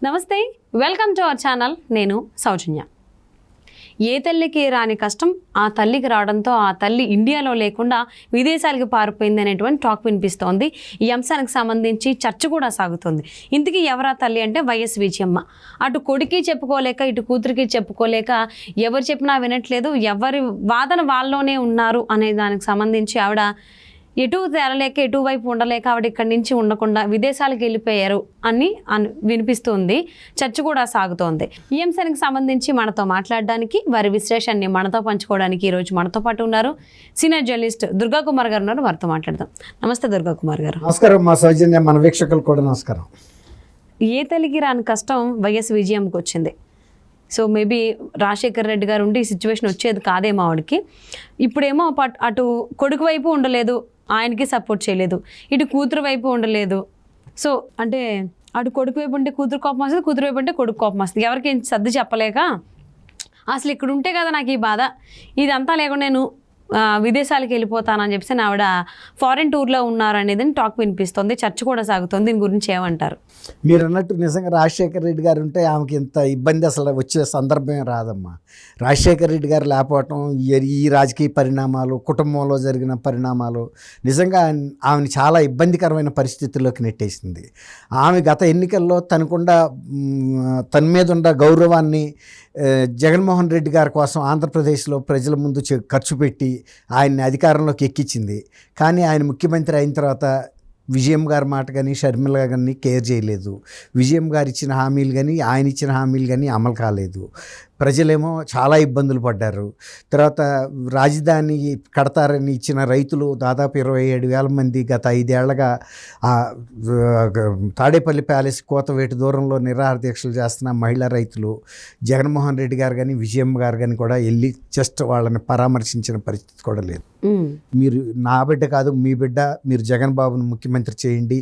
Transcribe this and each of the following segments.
నమస్తే, welcome to our channel. నేను సౌజన్య. ఏ తల్లికి రాని కష్టం ఆ తల్లికి రావడంతో ఆ తల్లి ఇండియాలో లేకుండా విదేశాలకు పారిపోయింది అనేటువంటి టాక్ వినిపిస్తోంది. ఈ అంశానికి సంబంధించి చర్చ కూడా సాగుతుంది. ఇంతకీ ఎవరా తల్లి అంటే వైఎస్ విజయమ్మ. అటు కొడుకి చెప్పుకోలేక ఇటు కూతురికి చెప్పుకోలేక ఎవరు చెప్పినా వినట్లేదు, ఎవరి వాదన వాళ్ళలోనే ఉన్నారు అనే దానికి సంబంధించి ఆవిడ ఎటు తేరలేక ఎటువైపు ఉండలేక ఆవిడ ఇక్కడి నుంచి ఉండకుండా విదేశాలకు వెళ్ళిపోయారు అని వినిపిస్తుంది. చర్చ కూడా సాగుతోంది. ఈ అంశానికి సంబంధించి మనతో మాట్లాడడానికి, వారి విశ్లేషణని మనతో పంచుకోవడానికి ఈరోజు మనతో పాటు ఉన్నారు సీనియర్ జర్నలిస్ట్ దుర్గా కుమార్ గారు ఉన్నారు. వారితో మాట్లాడదాం. నమస్తే దుర్గా కుమార్ గారు. నమస్కారం మా సౌజన్య, మన వీక్షకులు కూడా నమస్కారం. ఏ తల్లికి రాని కష్టం వైఎస్ విజయంకి వచ్చింది. సో మేబీ రాజశేఖర్ రెడ్డి గారు ఉండి ఈ సిచ్యువేషన్ వచ్చేది కాదేమో ఆవిడకి. ఇప్పుడేమో అటు కొడుకు వైపు ఉండలేదు, ఆయనకి సపోర్ట్ చేయలేదు, ఇటు కూతురు వైపు ఉండలేదు. సో అంటే అటు కొడుకు వైపు ఉంటే కూతురు కోపం వస్తుంది, కూతురు వైపు ఉంటే కొడుకు కోపం వస్తుంది. ఎవరికి ఏం సర్ది చెప్పలేక అసలు ఇక్కడ ఉంటే కదా నాకు ఈ బాధ, ఇదంతా లేకుండా నేను విదేశాలకు వెళ్ళిపోతానని చెప్పేసి ఆవిడ ఫారిన్ టూర్లో ఉన్నారనేది టాక్ వినిపిస్తుంది. చర్చ కూడా సాగుతుంది. దీని గురించి ఏమంటారు? మీరు అన్నట్టు నిజంగా రాజశేఖర రెడ్డి గారు ఉంటే ఆమెకి ఇంత ఇబ్బంది అసలు వచ్చే సందర్భమే రాదమ్మా. రాజశేఖర రెడ్డి గారు లేకపోవటం, ఈ రాజకీయ పరిణామాలు, కుటుంబంలో జరిగిన పరిణామాలు నిజంగా ఆమెను చాలా ఇబ్బందికరమైన పరిస్థితుల్లోకి నెట్టేసింది. ఆమె గత ఎన్నికల్లో తన మీద ఉన్న గౌరవాన్ని జగన్మోహన్ రెడ్డి గారి కోసం ఆంధ్రప్రదేశ్లో ప్రజల ముందు ఖర్చు పెట్టి ఆయన్ని అధికారంలోకి ఎక్కించింది. కానీ ఆయన ముఖ్యమంత్రి అయిన తర్వాత విజయం గారి మాట కానీ షర్మిల కానీ కేర్ చేయలేదు. విజయం గారు ఇచ్చిన హామీలు కానీ ఆయన ఇచ్చిన హామీలు కానీ అమలు కాలేదు. ప్రజలేమో చాలా ఇబ్బందులు పడ్డారు. తర్వాత రాజధాని కడతారని ఇచ్చిన రైతులు దాదాపు 27,000 మంది గత 5 ఏళ్లుగా తాడేపల్లి ప్యాలెస్ కోతవేటు దూరంలో నిరాహార దీక్షలు చేస్తున్న మహిళా రైతులు జగన్మోహన్ రెడ్డి గారు కానీ విజయమ్మ గారు కానీ కూడా వెళ్ళి జస్ట్ వాళ్ళని పరామర్శించిన పరిస్థితి కూడా లేదు. మీరు నా బిడ్డ కాదు మీ బిడ్డ, మీరు జగన్ బాబును ముఖ్యమంత్రి చేయండి,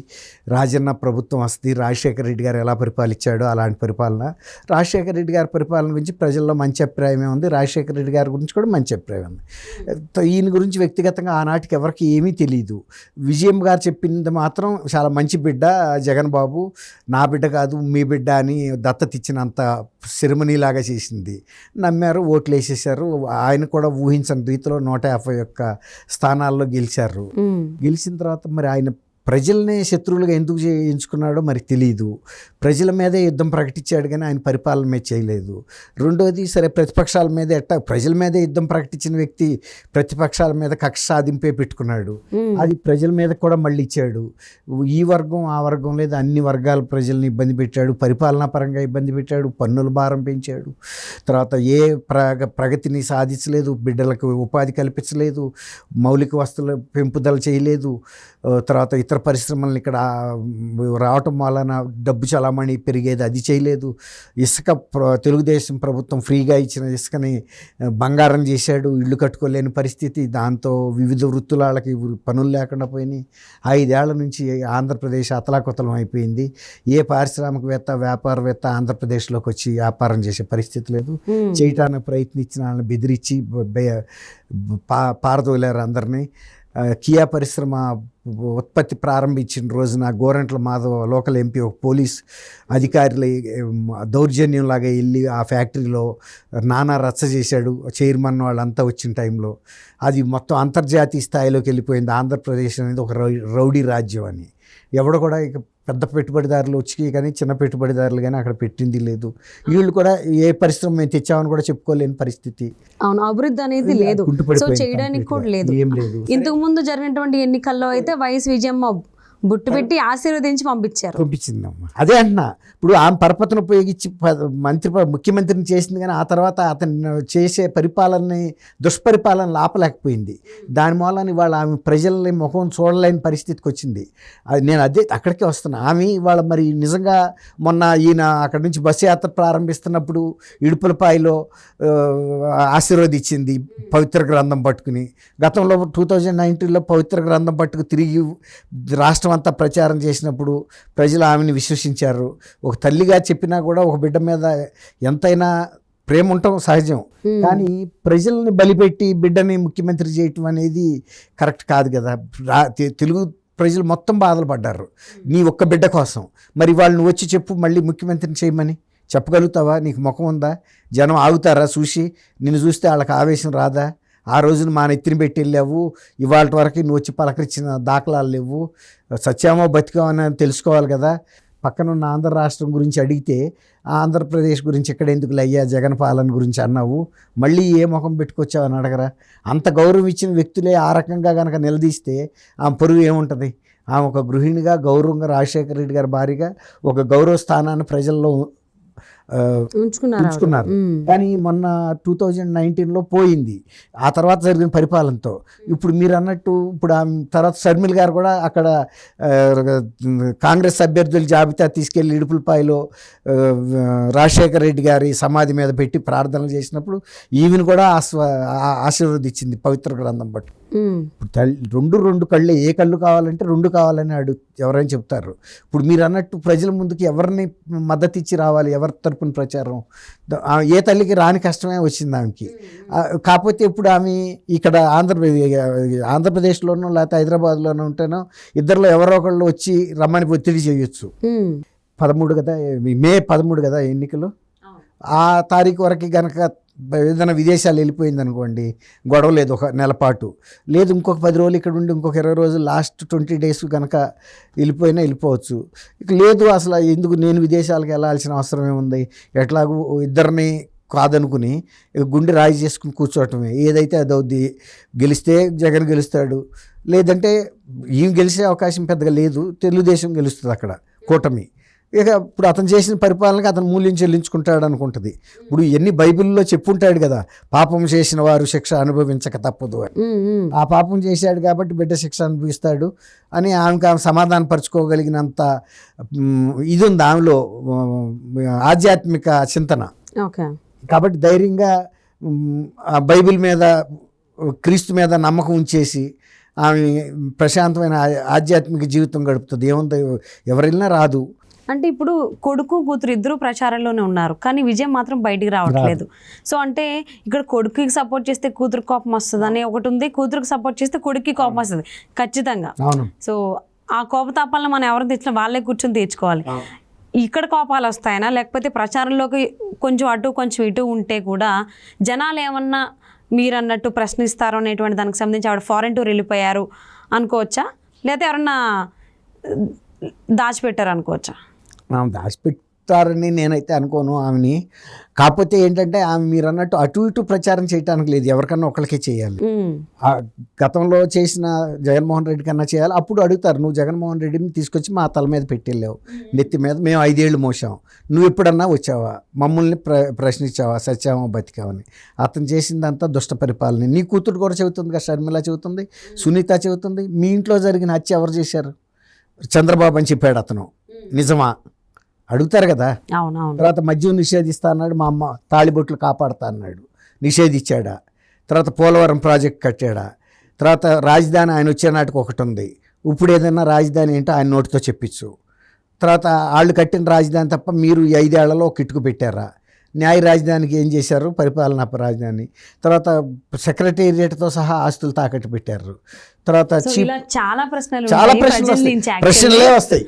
రాజన్న ప్రభుత్వం వస్తుంది, రాజశేఖర రెడ్డి గారు ఎలా పరిపాలించాడో అలాంటి పరిపాలన. రాజశేఖర రెడ్డి గారి పరిపాలన గురించి ప్రజల్లో మంచి అభిప్రాయమే ఉంది, రాజశేఖర రెడ్డి గారి గురించి కూడా మంచి అభిప్రాయం ఉంది. ఈయన గురించి వ్యక్తిగతంగా ఆనాటికి ఎవరికి ఏమీ తెలియదు. విజయం గారు చెప్పింది మాత్రం చాలా మంచి బిడ్డ జగన్ బాబు, నా బిడ్డ కాదు మీ బిడ్డ అని దత్తత ఇచ్చినంత సెరమనీలాగా చేసింది. నమ్మారు, ఓట్లు వేసేసారు. ఆయన కూడా ఊహించని రీతిలో 151 స్థానాల్లో గెలిచారు. గెలిచిన తర్వాత మరి ఆయన ప్రజల్ని శత్రువులుగా ఎందుకు ఎంచుకున్నాడో మరి తెలియదు. ప్రజల మీదే యుద్ధం ప్రకటించాడు కానీ ఆయన పరిపాలన మీద చేయలేదు. రెండోది, సరే ప్రతిపక్షాల మీద ప్రజల మీదే యుద్ధం ప్రకటించిన వ్యక్తి ప్రతిపక్షాల మీద కక్ష సాధింపే పెట్టుకున్నాడు. అది ప్రజల మీద కూడా మళ్ళీ ఇచ్చాడు. ఈ వర్గం ఆ వర్గం లేదు, అన్ని వర్గాల ప్రజల్ని ఇబ్బంది పెట్టాడు, పరిపాలనా పరంగా ఇబ్బంది పెట్టాడు, పన్నుల భారం పెంచాడు. తర్వాత ఏ ప్రగతిని సాధించలేదు, బిడ్డలకు ఉపాధి కల్పించలేదు, మౌలిక వస్తువుల పెంపుదల చేయలేదు. తర్వాత ఇతర పరిశ్రమలను ఇక్కడ రావటం వలన డబ్బు చలామణి పెరిగేది, అది చేయలేదు. ఇసుక తెలుగుదేశం ప్రభుత్వం ఫ్రీగా ఇచ్చిన ఇసుకని బంగారం చేశాడు, ఇళ్ళు కట్టుకోలేని పరిస్థితి. దాంతో వివిధ వృత్తుల వాళ్ళకి పనులు లేకుండా పోయినాయి. 5 ఏళ్ల నుంచి ఆంధ్రప్రదేశ్ అతలాకుతలం అయిపోయింది. ఏ పారిశ్రామికవేత్త వ్యాపారవేత్త ఆంధ్రప్రదేశ్లోకి వచ్చి వ్యాపారం చేసే పరిస్థితి లేదు. చేయటానికి ప్రయత్నించిన వాళ్ళని బెదిరించి పారదోలారు అందరినీ. కియా పరిశ్రమ ఉత్పత్తి ప్రారంభించిన రోజున గోరంట్ల మాధవ్ లోకల్ ఎంపీ ఒక పోలీస్ అధికారులు దౌర్జన్యంలాగా వెళ్ళి ఆ ఫ్యాక్టరీలో నానా రచ్చ చేశాడు. చైర్మన్ వాళ్ళంతా వచ్చిన టైంలో అది మొత్తం అంతర్జాతీయ స్థాయిలోకి వెళ్ళిపోయింది. ఆంధ్రప్రదేశ్ అనేది ఒక రౌడీ రాజ్యం అని. ఎవడు కూడా ఇక పెద్ద పెట్టుబడిదారులు వచ్చి కానీ చిన్న పెట్టుబడిదారులు కానీ అక్కడ పెట్టింది లేదు. వీళ్ళు కూడా ఏ పరిశ్రమ మేము తెచ్చామని కూడా చెప్పుకోలేని పరిస్థితి. అవును, అభివృద్ధి అనేది లేదు, సో చేయడానికి కూడా లేదు. ఏం లేదు. ఇంతకు ముందు జరిగినటువంటి ఎన్నికల్లో అయితే వైఎస్ విజయమ్మ బుట్టు పెట్టి ఆశీర్వదించి పంపించిందమ్మా. అదే అంటున్నా, ఇప్పుడు ఆమె పరపతిని ఉపయోగించి ముఖ్యమంత్రిని చేసింది కానీ ఆ తర్వాత అతను చేసే పరిపాలనని దుష్పరిపాలన ఆపలేకపోయింది. దాని మూలాన్ని ఇవాళ ఆమె ప్రజల్ని ముఖం చూడలేని పరిస్థితికి వచ్చింది. అది నేను అక్కడికే వస్తున్నా. ఆమె ఇవాళ మరి నిజంగా మొన్న ఈయన అక్కడి నుంచి బస్సు యాత్ర ప్రారంభిస్తున్నప్పుడు ఇడుపులపాయలో ఆశీర్వదించింది పవిత్ర గ్రంథం పట్టుకుని. గతంలో 2019లో పవిత్ర గ్రంథం పట్టుకు తిరిగి రాష్ట్రం అంతా ప్రచారం చేసినప్పుడు ప్రజలు ఆమెను విశ్వసించారు. ఒక తల్లిగా చెప్పినా కూడా ఒక బిడ్డ మీద ఎంతైనా ప్రేమ ఉండటం సహజం, కానీ ప్రజల్ని బలిపెట్టి బిడ్డని ముఖ్యమంత్రి చేయటం అనేది కరెక్ట్ కాదు కదా. తెలుగు ప్రజలు మొత్తం బాధలు పడ్డారు నీ ఒక్క బిడ్డ కోసం. మరి వాళ్ళు నువ్వు వచ్చి చెప్పు మళ్ళీ ముఖ్యమంత్రిని చేయమని చెప్పగలుగుతావా? నీకు ముఖం ఉందా? జనం ఆగుతారా చూసి? నిన్ను చూస్తే వాళ్ళకి ఆవేశం రాదా? ఆ రోజున మా నెత్తిని పెట్టి వెళ్ళావు, ఇవాళ వరకు నువ్వు వచ్చి పలకరించిన దాఖలాలు లేవు, సత్యామో బతికామని తెలుసుకోవాలి కదా. పక్కనున్న ఆంధ్ర రాష్ట్రం గురించి అడిగితే ఆంధ్రప్రదేశ్ గురించి ఇక్కడ ఎందుకు అయ్యా జగన్ పాలన గురించి అన్నావు, మళ్ళీ ఏ ముఖం పెట్టుకొచ్చావు అని అడగరా? అంత గౌరవం ఇచ్చిన వ్యక్తులే ఆ రకంగా కనుక నిలదీస్తే ఆమె పరువు ఏముంటుంది? ఆమె ఒక గృహిణిగా గౌరవంగా రాజశేఖర రెడ్డి గారి భార్యగా ఒక గౌరవ స్థానాన్ని ప్రజల్లో ఉంచుకున్నారు. కానీ మొన్న 2019లో పోయింది ఆ తర్వాత జరిగిన పరిపాలనతో. ఇప్పుడు మీరు అన్నట్టు ఇప్పుడు ఆ తర్వాత షర్మిల గారు కూడా అక్కడ కాంగ్రెస్ అభ్యర్థుల జాబితా తీసుకెళ్లి ఇడుపులపాయలో రాజశేఖర రెడ్డి గారి సమాధి మీద పెట్టి ప్రార్థనలు చేసినప్పుడు ఈమెను కూడా ఆశీర్వదించింది పవిత్ర గ్రంథం బట్టి. ఇప్పుడు రెండు కళ్ళే, ఏ కళ్ళు కావాలంటే రెండు కావాలని ఎవరైనా చెప్తారు. ఇప్పుడు మీరు అన్నట్టు ప్రజల ముందుకి ఎవరిని మద్దతు ఇచ్చి రావాలి, ఎవరి తరపున ప్రచారం? ఏ తల్లికి రాని కష్టమే వచ్చింది ఆమెకి. కాకపోతే ఇప్పుడు ఆమె ఇక్కడ ఆంధ్రప్రదేశ్లోనో లేకపోతే హైదరాబాద్లోనో ఉంటేనో ఇద్దరిలో ఎవరో ఒకళ్ళు వచ్చి రమ్మని ఒత్తిడి చేయొచ్చు. 13 కదా, మే 13 కదా ఎన్నికలు. ఆ తారీఖు వరకు కనుక ఏదైనా విదేశాలు వెళ్ళిపోయింది అనుకోండి, గొడవ లేదు, ఒక నెల పాటు లేదు, ఇంకొక 10 రోజులు ఇక్కడ ఉండి ఇంకొక 20 రోజులు లాస్ట్ 20 days కనుక వెళ్ళిపోవచ్చు. ఇక లేదు అసలు ఎందుకు నేను విదేశాలకు వెళ్ళాల్సిన అవసరం ఏముంది, ఎట్లాగూ ఇద్దరిని కాదనుకుని గుండె రాయి చేసుకుని కూర్చోవటమే, ఏదైతే అది అవుద్ది. గెలిస్తే జగన్ గెలుస్తాడు, లేదంటే ఈమె గెలిచే అవకాశం పెద్దగా లేదు, తెలుగుదేశం గెలుస్తుంది అక్కడ కూటమి. ఇక ఇప్పుడు అతను చేసిన పరిపాలనకి అతను మూల్యం చెల్లించుకుంటాడు అనుకుంటుంది. ఇప్పుడు ఎన్ని బైబిల్లో చెప్పుంటాడు కదా, పాపం చేసిన వారు శిక్ష అనుభవించక తప్పదు అని. ఆ పాపం చేశాడు కాబట్టి బిడ్డ శిక్ష అనుభవిస్తాడు అని ఆమె సమాధానం పరుచుకోగలిగినంత ఇది ఉంది ఆమెలో, ఆధ్యాత్మిక చింతన. కాబట్టి ధైర్యంగా ఆ బైబిల్ మీద క్రీస్తు మీద నమ్మకం ఉంచేసి ఆమె ప్రశాంతమైన ఆధ్యాత్మిక జీవితం గడుపుతుంది. ఏముంది, ఎవరెళ్ళినా రాదు. అంటే ఇప్పుడు కొడుకు కూతురు ఇద్దరు ప్రచారంలోనే ఉన్నారు, కానీ విజయం మాత్రం బయటికి రావట్లేదు. సో అంటే ఇక్కడ కొడుకుకి సపోర్ట్ చేస్తే కూతురు కోపం వస్తుంది అని ఒకటి ఉంది, కూతురుకి సపోర్ట్ చేస్తే కొడుకుకి కోపం వస్తుంది ఖచ్చితంగా. సో ఆ కోపతాపాలను మనం ఎవరు తెచ్చినా వాళ్ళే కూర్చొని తీర్చుకోవాలి. ఇక్కడ కోపాలు వస్తాయనా, లేకపోతే ప్రచారంలోకి కొంచెం అటు కొంచెం ఇటు ఉంటే కూడా జనాలు ఏమన్నా మీరు అన్నట్టు ప్రశ్నిస్తారు అనేటువంటి దానికి సంబంధించి ఆవిడ ఫారెన్ టూర్ వెళ్ళిపోయారు అనుకోవచ్చా, లేకపోతే ఎవరన్నా దాచిపెట్టారు అనుకోవచ్చా? దాచిపెట్టారని నేనైతే అనుకోను ఆమెని. కాకపోతే ఏంటంటే ఆమె మీరు అన్నట్టు అటు ఇటు ప్రచారం చేయడానికి లేదు, ఎవరికన్నా ఒకరికే చేయాలి. గతంలో చేసిన జగన్మోహన్ రెడ్డి కన్నా చేయాలి. అప్పుడు అడుగుతారు, నువ్వు జగన్మోహన్ రెడ్డిని తీసుకొచ్చి మా తల మీద పెట్టెళ్ళావు, నెత్తి మీద మేము 5 ఏళ్ళు మోసాం, నువ్వు ఎప్పుడన్నా వచ్చావా, మమ్మల్ని ప్రశ్నించావా, సత్యామో బతికావని. అతను చేసిందంతా దుష్ట పరిపాలన. నీ కూతురు కూడా చెబుతుంది కదా, షర్మిల చెబుతుంది, సునీత చెబుతుంది. మీ ఇంట్లో జరిగిన హత్య ఎవరు చేశారు? చంద్రబాబు అని చెప్పాడు అతను, నిజమా? అడుగుతారు కదా. తర్వాత మద్యం నిషేధిస్తా అన్నాడు, మా అమ్మ తాళిబొట్లు కాపాడుతా అన్నాడు, నిషేధించాడా? తర్వాత పోలవరం ప్రాజెక్ట్ కట్టాడా? తర్వాత రాజధాని ఆయన వచ్చే నాటికి ఒకటి ఉంది, ఇప్పుడు ఏదైనా రాజధాని ఏంటో ఆయన నోటితో చెప్పించు. తర్వాత వాళ్ళు కట్టిన రాజధాని తప్ప మీరు 5 ఏళ్లలో ఒక ఇటుకు పెట్టారా? న్యాయ రాజధానికి ఏం చేశారు? పరిపాలనా రాజధాని. తర్వాత సెక్రటేరియట్తో సహా ఆస్తులు తాకట్టు పెట్టారు. తర్వాత చాలా ప్రశ్నలే వస్తాయి.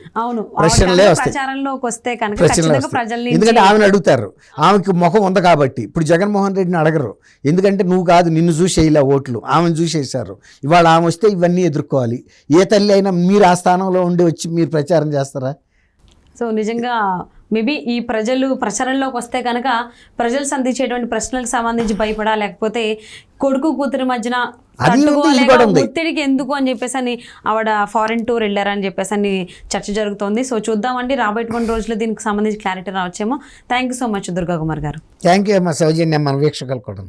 ఎందుకంటే ఆమెను అడుగుతారు, ఆమెకి ముఖం ఉంది కాబట్టి. ఇప్పుడు జగన్మోహన్ రెడ్డిని అడగరు, ఎందుకంటే నువ్వు కాదు, నిన్ను చూసి వేయలే ఓట్లు, ఆమెను చూసి వేశారు. ఇవాళ ఆమె వస్తే ఇవన్నీ ఎదుర్కోవాలి. ఏ తల్లి అయినా మీరు ఆ స్థానంలో ఉండి వచ్చి మీరు ప్రచారం చేస్తారా? సో నిజంగా మేబీ ఈ ప్రజలు ప్రచారంలోకి వస్తే కనుక ప్రజలు సంధించేటువంటి ప్రశ్నలకు సంబంధించి భయపడా, లేకపోతే కొడుకు కూతురి మధ్యన ఒత్తిడికి ఎందుకు అని చెప్పేసి అని ఆవిడ ఫారెన్ టూర్ వెళ్ళారని చెప్పేసి అని చర్చ జరుగుతోంది. సో చూద్దామండి రాబోయేటువంటి రోజుల్లో దీనికి సంబంధించి క్లారిటీ రావచ్చేమో. Thank you so much Durga Kumar గారు. థ్యాంక్ యూ అమ్మా సౌజన్య, మన వీక్షకులు కూడా.